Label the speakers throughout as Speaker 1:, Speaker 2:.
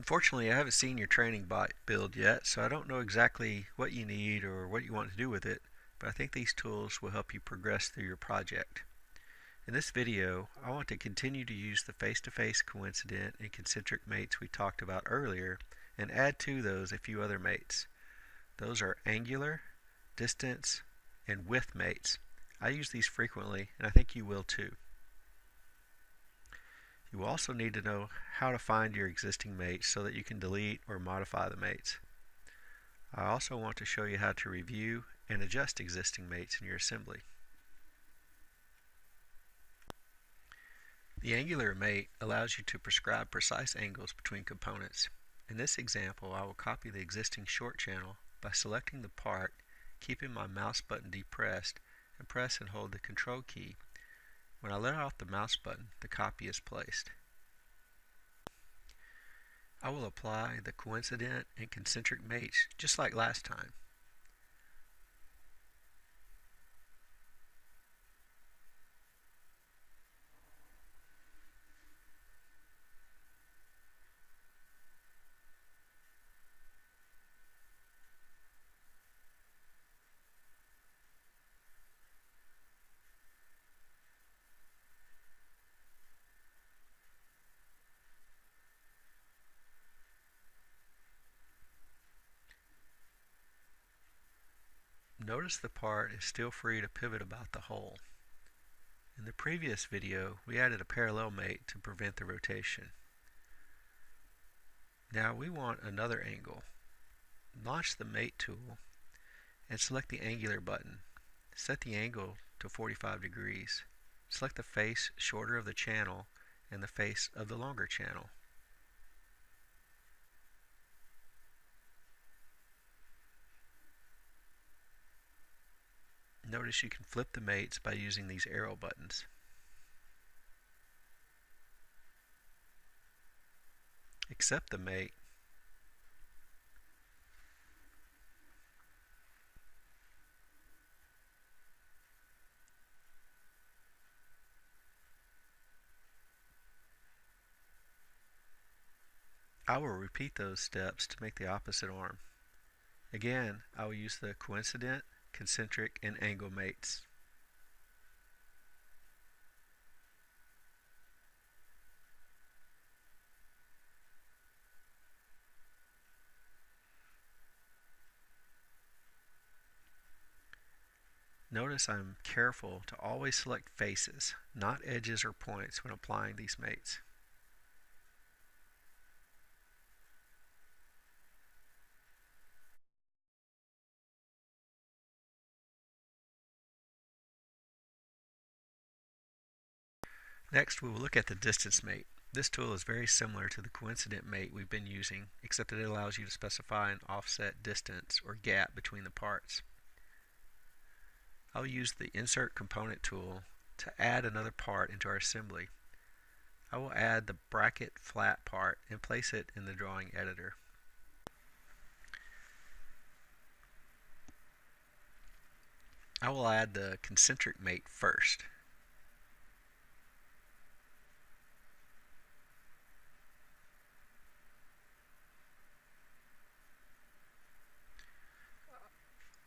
Speaker 1: Unfortunately, I haven't seen your training bot build yet, so I don't know exactly what you need or what you want to do with it, but I think these tools will help you progress through your project. In this video, I want to continue to use the face-to-face coincident and concentric mates we talked about earlier and add to those a few other mates. Those are angular, distance, and width mates. I use these frequently, and I think you will too. You will also need to know how to find your existing mates so that you can delete or modify the mates. I also want to show you how to review and adjust existing mates in your assembly. The angular mate allows you to prescribe precise angles between components. In this example, I will copy the existing short channel by selecting the part, keeping my mouse button depressed, and press and hold the Control key. When I let off the mouse button, the copy is placed. I will apply the coincident and concentric mates just like last time. Notice the part is still free to pivot about the hole. In the previous video, we added a parallel mate to prevent the rotation. Now we want another angle. Launch the mate tool and select the angular button. Set the angle to 45 degrees. Select the face shorter of the channel and the face of the longer channel. Notice you can flip the mates by using these arrow buttons. Accept the mate. I will repeat those steps to make the opposite arm. Again, I will use the coincident, concentric, and angle mates. Notice I'm careful to always select faces, not edges or points when applying these mates. Next, we will look at the distance mate. This tool is very similar to the coincident mate we've been using, except that it allows you to specify an offset distance or gap between the parts. I'll use the Insert Component tool to add another part into our assembly. I will add the bracket flat part and place it in the drawing editor. I will add the concentric mate first.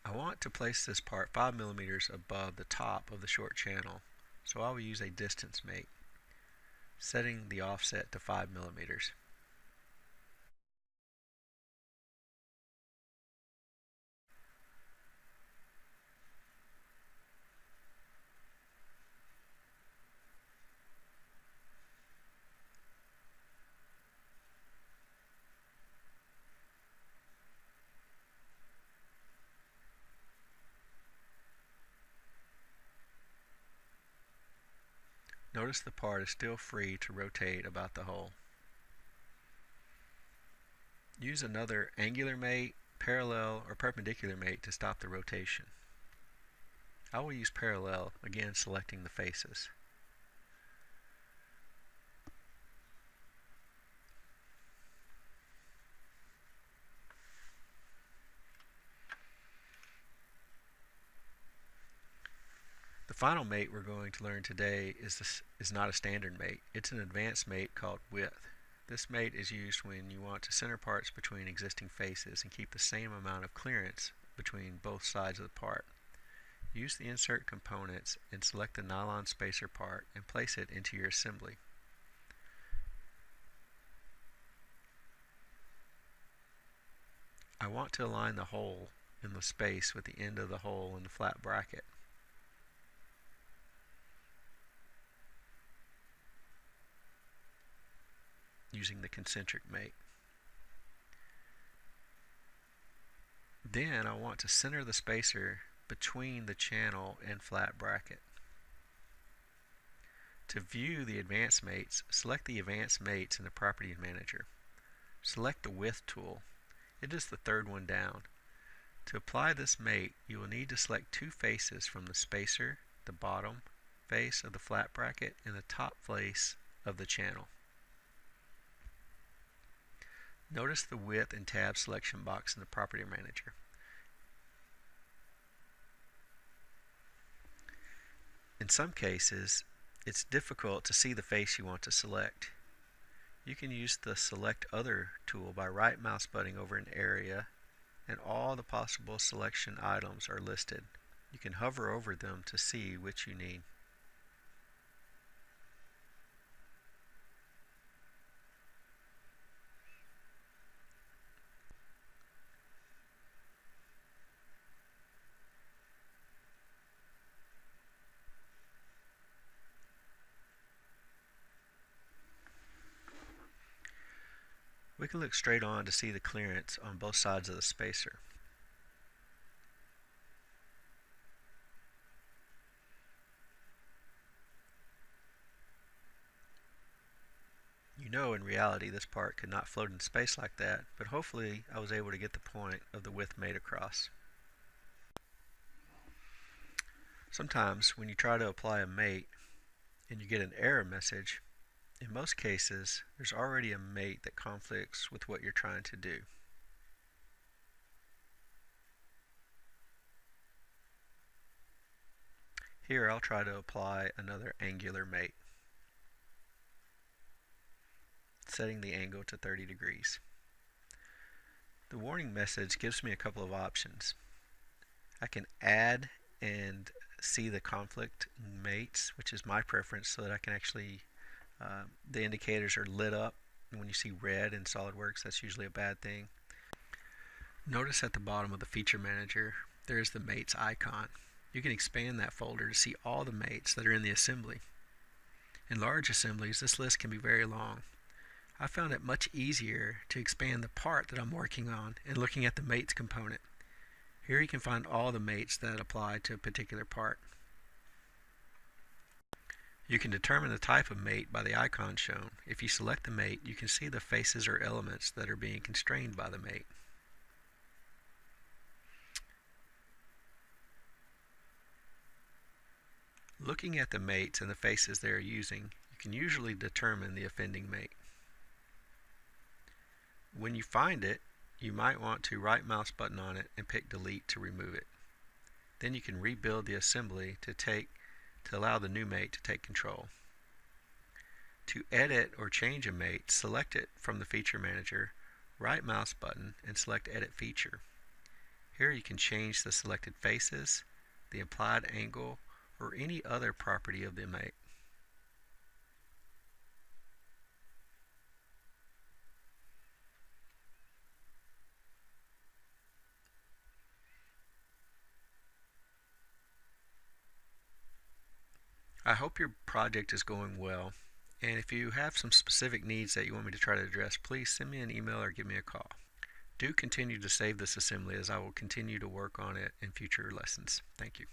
Speaker 1: I want to place this part 5 millimeters above the top of the short channel, so I will use a distance mate, setting the offset to 5 millimeters. Notice the part is still free to rotate about the hole. Use another angular mate, parallel, or perpendicular mate to stop the rotation. I will use parallel, again selecting the faces. The final mate we're going to learn today is not a standard mate. It's an advanced mate called width. This mate is used when you want to center parts between existing faces and keep the same amount of clearance between both sides of the part. Use the insert components and select the nylon spacer part and place it into your assembly. I want to align the hole in the space with the end of the hole in the flat bracket. Using the concentric mate. Then I want to center the spacer between the channel and flat bracket. To view the advanced mates, select the advanced mates in the Property Manager. Select the Width tool. It is the third one down. To apply this mate, you will need to select two faces from the spacer, the bottom face of the flat bracket, and the top face of the channel. Notice the width and tab selection box in the Property Manager. In some cases, it's difficult to see the face you want to select. You can use the Select Other tool by right mouse buttoning over an area, and all the possible selection items are listed. You can hover over them to see which you need. We can look straight on to see the clearance on both sides of the spacer. You know, in reality this part could not float in space like that, but hopefully I was able to get the point of the width made across. Sometimes when you try to apply a mate and you get an error message, in most cases there's already a mate that conflicts with what you're trying to do. Here I'll try to apply another angular mate, setting the angle to 30 degrees. The warning message gives me a couple of options. I can add and see the conflict mates, which is my preference, so that I can actually, the indicators are lit up. And when you see red in SolidWorks, that's usually a bad thing. Notice at the bottom of the Feature Manager, there's the mates icon. You can expand that folder to see all the mates that are in the assembly. In large assemblies, this list can be very long. I found it much easier to expand the part that I'm working on and looking at the mates component. Here you can find all the mates that apply to a particular part. You can determine the type of mate by the icon shown. If you select the mate, you can see the faces or elements that are being constrained by the mate. Looking at the mates and the faces they are using, you can usually determine the offending mate. When you find it, you might want to right mouse button on it and pick delete to remove it. Then you can rebuild the assembly to allow the new mate to take control. To edit or change a mate, select it from the Feature Manager, right mouse button, and select Edit Feature. Here you can change the selected faces, the applied angle, or any other property of the mate. I hope your project is going well, and if you have some specific needs that you want me to try to address, please send me an email or give me a call. Do continue to save this assembly, as I will continue to work on it in future lessons. Thank you.